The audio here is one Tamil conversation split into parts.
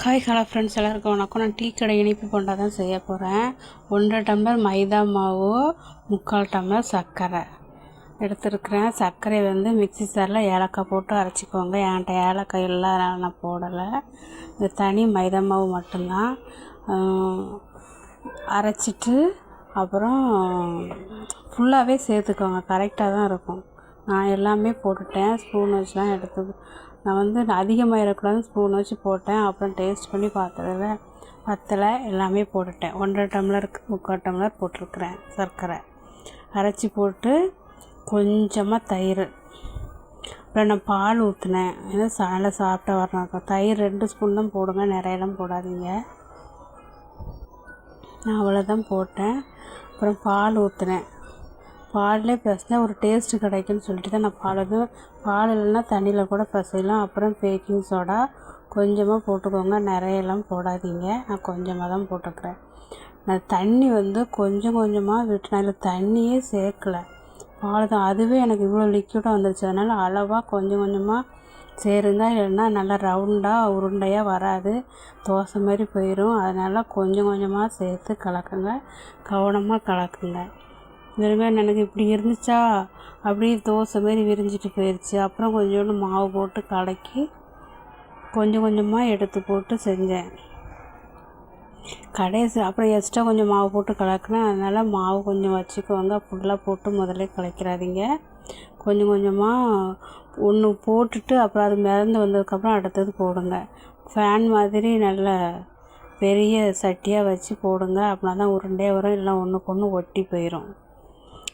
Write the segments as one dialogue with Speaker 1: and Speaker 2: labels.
Speaker 1: ஹாய் ஹலோ ஃப்ரெண்ட்ஸ், எல்லாருக்கும் வணக்கம். நான் டீ கடை இனிப்பு போண்டா தான் செய்ய போகிறேன். 1.5 டம்ளர் மைதா மாவு, 3/4 டம்ளர் சர்க்கரை எடுத்துருக்கிறேன். சர்க்கரை வந்து மிக்ஸி ஜாரில் ஏலக்காய் போட்டு அரைச்சிக்கோங்க. என்கிட்ட ஏலக்காய் இல்லை, அதனால் நான் போடலை. இது தனி மைதா மாவு மட்டும்தான். அரைச்சிட்டு அப்புறம் ஃபுல்லாகவே சேர்த்துக்கோங்க. கரெக்டாக தான் இருக்கும். நான் எல்லாமே போட்டுட்டேன். ஸ்பூன் வச்சுலாம் எடுத்து நான் வந்து அதிகமாகிடக்கூடாதுன்னு ஸ்பூன் வச்சு போட்டேன். அப்புறம் டேஸ்ட் பண்ணி பார்த்ததில் பத்தலை, எல்லாமே போட்டுட்டேன். 1.5 டம்ளருக்கு 3/4 டம்ளர் போட்டிருக்கிறேன் சர்க்கரை. அரைச்சி போட்டு கொஞ்சமாக தயிர், அப்புறம் நான் பால் ஊற்றினேன். ஏன்னா நல்லா சாப்பிட்டா வரணும். தயிர் 2 ஸ்பூன் தான் போடுங்க, நிறையெல்லாம் போடாதீங்க. நான் அவ்வளோதான் போட்டேன். அப்புறம் பால் ஊற்றினேன். பால்லே பிசைஞ்சா ஒரு டேஸ்ட்டு கிடைக்குன்னு சொல்லிட்டு தான் நான் பால் இல்லைன்னா தண்ணியில் கூட பிசையலாம். அப்புறம் பேக்கிங் சோடா கொஞ்சமாக போட்டுக்கோங்க, நிறையெல்லாம் போடாதீங்க. நான் கொஞ்சமாக தான் போட்டுக்கிறேன். நான் தண்ணி வந்து கொஞ்சம் கொஞ்சமாக விட்டு, நான் இதில் தண்ணியே சேர்க்கலை, பால் தான். அதுவே எனக்கு இவ்வளோ லிக்விடாக வந்துருச்சு. அதனால் அளவாக கொஞ்சம் கொஞ்சமாக சேருங்க, இல்லைன்னா நல்லா ரவுண்டாக உருண்டையாக வராது, தோசை மாதிரி போயிடும். அதனால் கொஞ்சம் கொஞ்சமாக சேர்த்து கலக்குங்க, கவனமாக கலக்குங்க. இதுமாரி எனக்கு இப்படி இருந்துச்சா, அப்படியே தோசை மாரி விரிஞ்சிட்டு போயிடுச்சு. அப்புறம் கொஞ்சோண்டு மாவு போட்டு கலக்கி கொஞ்சம் கொஞ்சமாக எடுத்து போட்டு செஞ்சேன். அப்புறம் எக்ஸ்ட்ரா கொஞ்சம் மாவு போட்டு கலக்கினேன். அதனால் மாவு கொஞ்சம் வச்சுக்கோங்க, ஃபுல்லாக போட்டு முதல்ல கலக்கிறாதீங்க. கொஞ்சம் கொஞ்சமாக ஒன்று போட்டுட்டு அப்புறம் அது மிதந்து வந்ததுக்கப்புறம் அடுத்தது போடுங்க. ஃபேன் மாதிரி நல்ல பெரிய சட்டியாக வச்சு போடுங்க. அப்படின்னா தான் உருண்டையாக வரும், இல்லைனா ஒன்றுக்கு ஒன்று ஒட்டி போயிடும்.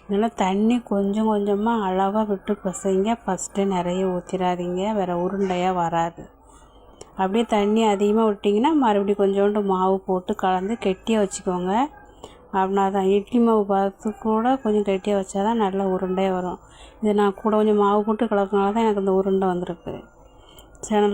Speaker 1: அதனால் தண்ணி கொஞ்சம் கொஞ்சமாக அளவாக விட்டு பிசைங்க. ஃபஸ்ட்டு நிறைய ஊற்றிடாதீங்க, வேறு உருண்டையாக வராது. அப்படியே தண்ணி அதிகமாக விட்டிங்கன்னா மறுபடியும் கொஞ்சோண்டு மாவு போட்டு கலந்து கெட்டியாக வச்சுக்கோங்க. அப்படின்னா தான் இட்லி மாவு பார்த்து கூட கொஞ்சம் கெட்டியாக வச்சா தான் நல்லா உருண்டையாக வரும். இது நான் கூட கொஞ்சம் மாவு போட்டு கலக்கினால தான் எனக்கு அந்த உருண்டை வந்திருக்கு. சேனலுக்கு